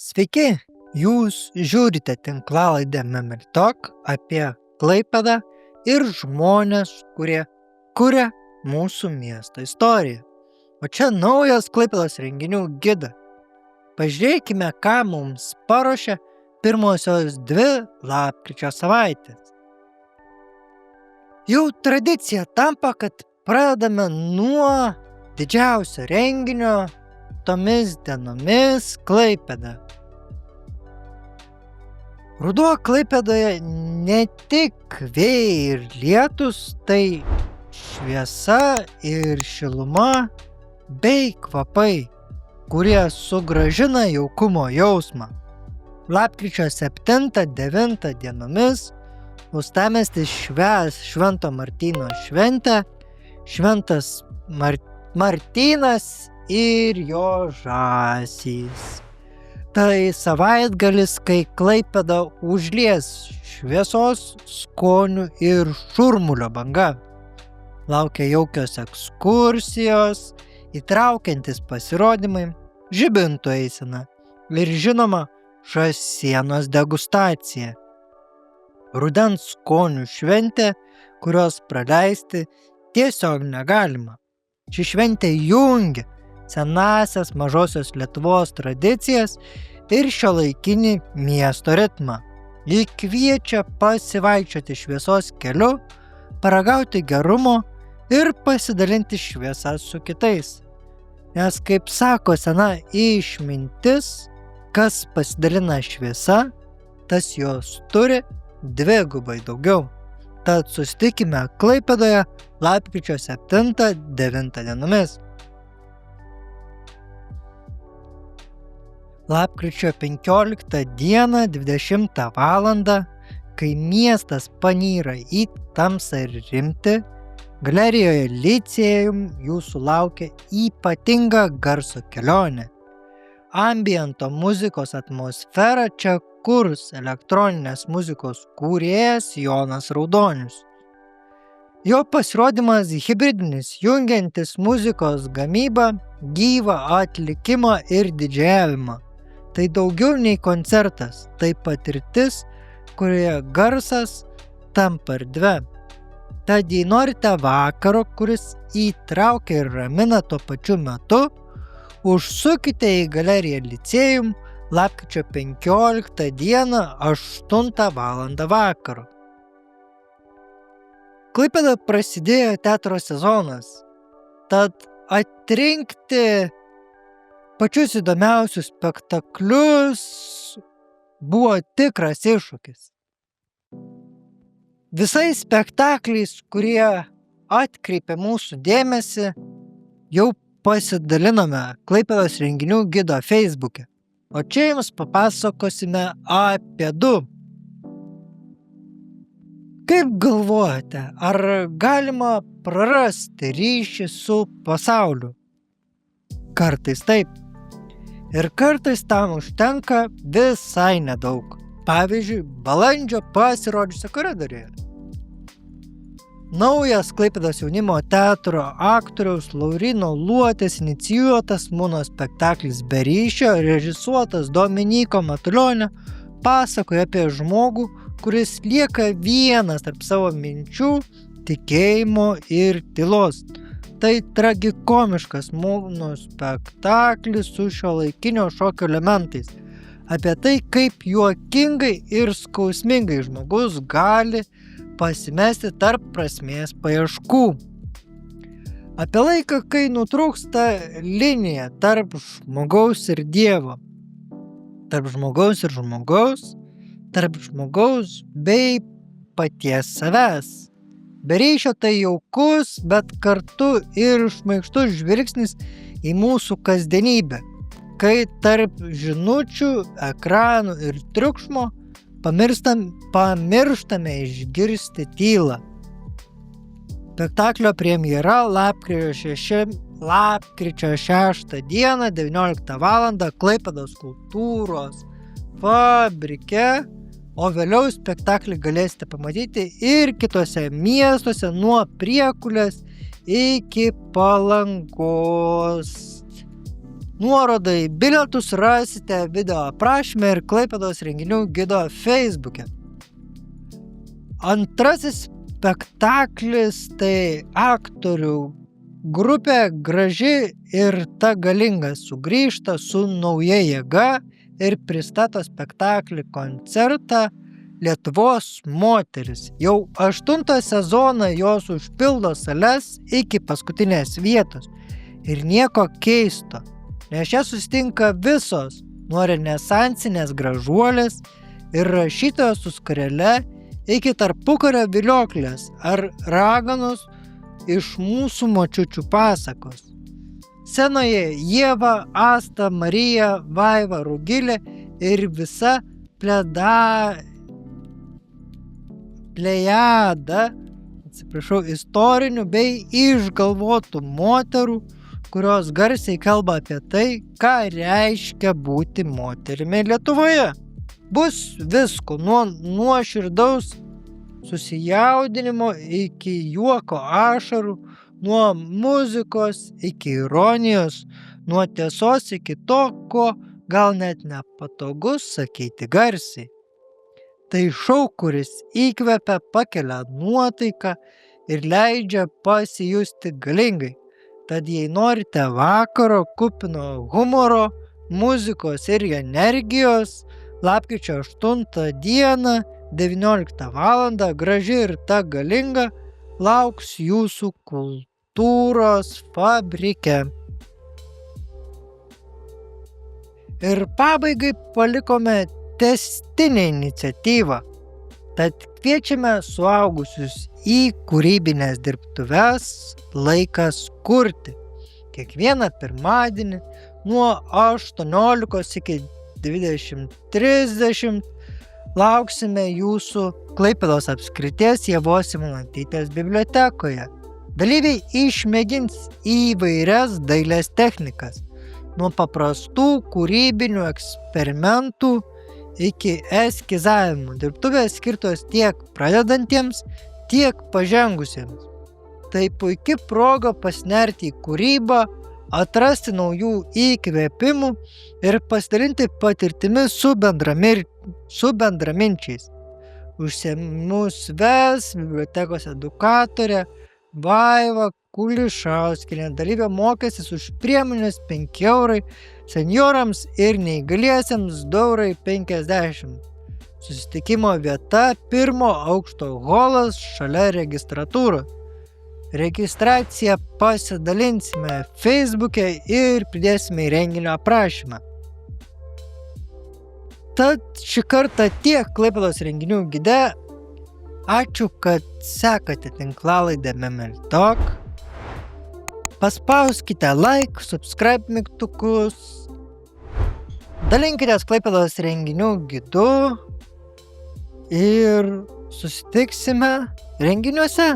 Sveiki, jūs žiūrite tinklalaidę Memory Talk apie Klaipėdą ir žmones, kurie kuria mūsų miesto istoriją. O čia naujas Klaipėdos renginių gidas. Pažiūrėkime, ką mums paruošė pirmosios 2 lapkričio savaitės. Jau tradicija tampa, kad pradedame nuo didžiausio renginio tomis dienomis Klaipėda. Ruduo Klaipėdoje ne tik vėjai ir lietus, tai šviesa ir šiluma bei kvapai, kurie sugrąžina jaukumo jausmą. Lapkričio 7-9 dienomis uostamiestis švęs Švento Martyno šventę, Šventas Martynas ir jo žąsys. Tai savaitgalis, kai Klaipėdą užlies šviesos, skonių ir šurmulio banga. Laukia jaukios ekskursijos, įtraukiantis pasirodymai, žibintų eisena ir žinoma žąsienos degustacija. Rudens skonių šventė, kurios praleisti tiesiog negalima. Ši šventė jungia senasias mažosios Lietuvos tradicijas ir šiuolaikinį miesto ritmą. Ji kviečia pasivaikščioti šviesos keliu, paragauti gerumo ir pasidalinti šviesą su kitais. Nes, kaip sako sena išmintis, kas pasidalina šviesa, tas jos turi dvigubai daugiau. Tad susitikime Klaipėdoje lapkričio 7-9 dienomis. Lapkričio 15 dieną 20 valandą, kai miestas panyra į tamsą ir rimtį, galerijoje Licėjum jūsų laukia ypatinga garso kelionė. Ambiento muzikos atmosferą čia kurs elektroninės muzikos kūrėjas Jonas Raudonius. Jo pasirodymas hibridinis, jungiantis muzikos gamybą, gyvą atlikimą ir didžėjavimą. Tai daugiau nei koncertas, tai patirtis, kurioje garsas tampa erdve. Tad jei norite vakaro, kuris įtraukia ir ramina tuo pačiu metu, užsukite į galeriją Licėjum lapkričio 15 dieną 8 valandą vakaro. Klaipėdoje prasidėjo teatro sezonas, tad atrinkti pačius įdomiausius spektaklius buvo tikras iššūkis. Visais spektakliais, kurie atkreipė mūsų dėmesį, jau pasidalinome Klaipėdos renginių gido Facebook'e. O čia jums papasakosime apie 2. Kaip galvojate, ar galima prarasti ryšį su pasauliu? Kartais taip. Ir kartais tam užtenka visai nedaug. Pavyzdžiui, balandžio pasirodžiusio koridoriuje. Naujas Klaipėdos jaunimo teatro aktoriaus Lauryno Luotės inicijuotas monospektaklis Be ryšio, režisuotas Dominyko Matulionio, pasakoja apie žmogų, kuris lieka vienas tarp savo minčių, tikėjimo ir tylos. Tai tragikomiškas monospektaklis su šiuolaikinio šokio elementais. Apie tai, kaip juokingai ir skausmingai žmogus gali pasimesti tarp prasmės paieškų. Apie laiką, kai nutrūksta linija tarp žmogaus ir Dievo, tarp žmogaus ir žmogaus, tarp žmogaus bei paties savęs. Be ryšio tai jaukus, bet kartu ir šmaikštus žvilgsnis į mūsų kasdienybę, kai tarp žinučių, ekranų ir triukšmo pamirštame išgirsti tylą. Spektaklio premjera lapkričio 6 dieną 19 valandą Klaipėdos kultūros fabrike, o vėliau spektaklį galėsite pamatyti ir kitose miestuose nuo Priekulės iki Palangos. Nuorodą į bilietus rasite video aprašyme ir Klaipėdos renginių gido Facebook'e. Antrasis spektaklis tai aktorių grupė Graži ir ta galinga sugrįžta su nauja jėga ir pristato spektaklį koncertą Lietuvos moteris. Jau 8 sezoną jos užpildo sales iki paskutinės vietos. Ir nieko keisto, nes čia susitinka visos nuo renesansinės gražuolės ir rašytojos su skarele iki tarpukario vilioklės ar raganos iš mūsų močiučių pasakos. Scenoje Ieva, Asta, Marija, Vaiva, Rugilė ir visa plejada, istorinių bei išgalvotų moterų, kurios garsiai kalba apie tai, ką reiškia būti moterimi Lietuvoje. Bus visko, nuo nuoširdaus susijaudinimo iki juoko ašarų, nuo muzikos iki ironijos, nuo tiesos iki to, ko gal net nepatogus sakyti garsiai. Tai šou, kuris įkvepia, pakelia nuotaiką ir leidžia pasijusti galingai. Tad jei norite vakaro kupino humoro, muzikos ir energijos, lapkričio 8 dieną, 19 val. Graži ir ta galinga lauks jūsų kultūros fabrike. Ir pabaigai palikome tęstinę iniciatyvą. Tad kviečiame suaugusius į kūrybinės dirbtuves Laikas kurti. Kiekvieną pirmadienį nuo 18 iki 20:30 lauksime jūsų Klaipėdos apskrities Ievos Simonaitytės bibliotekoje. Dalyviai išmėgins įvairias dailės technikas, nuo paprastų kūrybinių eksperimentų iki eskizavimų. Dirbtuvės skirtos tiek pradedantiems, tiek pažengusiems. Tai puikia proga pasinerti į kūrybą, atrasti naujų įkvėpimų ir pasidalinti patirtimi su bendraminčiais. Užsiėmimus ves bibliotekos edukatorė Vaiva Kulišauskienė. Dalyvė mokėsis už priemonės 5 eurai, seniorams ir neįgaliesiems 2,50 €. Susitikimo vieta 1 aukšto holas šalia registratūros. Registraciją pasidalinsime Facebook'e ir pridėsime į renginio aprašymą. Tad šį kartą tiek Klaipėdos renginių gide. Ačiū, kad sekate tinklalaidę Memel Talk. Paspauskite like, subscribe mygtukus. Dalinkitės Klaipėdos renginių gidu ir susitiksime renginiuose.